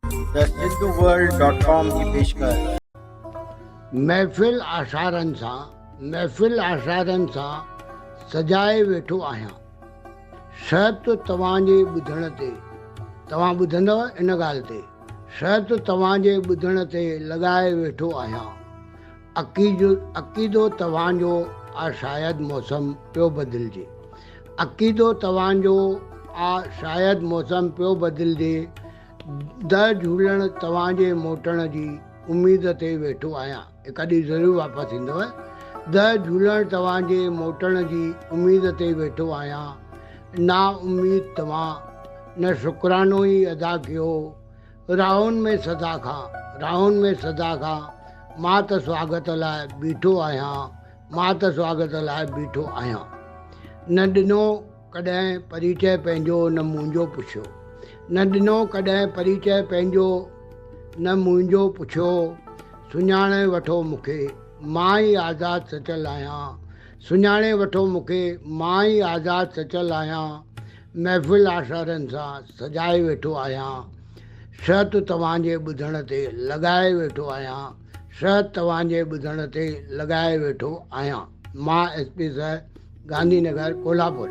The सिंधुवर्ल्ड.com की पेशकश। महफ़िल आशारनि सां सजाए वेठो आहियां। शर्त तव्हांजे ॿुधण ते, तव्हां ॿुधंदव इन ॻाल्हि ते, शर्त तव्हांजे ॿुधण ते लॻाए वेठो आहियां। अक़ीदो तव्हांजो शायदि मौसम पियो बदिलिजे। अक़ीदो तव्हांजो शायदि मौसम पियो बदिलिजे। दर झूलण तव्हांजे मोटण जी उमेद ते वेठो आहियां। हिकु ॾींहुं ज़रूरु वापसि ईंदव। दर झूलण तव्हांजे मोटण जी उमेद ते वेठो आहियां। ना उमेद तव्हां न शुक्रानो ई अदा कयो। राहुनि में सदा खां मां त स्वागत लाइ बीठो आहियां। न ॾिनो कॾहिं परिचय पंहिंजो न मुंहिंजो पुछियो। सुञाणे वठो मूंखे, मां ई आज़ादु सचल आहियां। महफ़िल आशारनि सां सजाए वेठो आहियां। शर्त तव्हांजे ॿुधण ते लॻाए वेठो आहियां। मां SP सर, गांधी नगर, कोल्हापुर।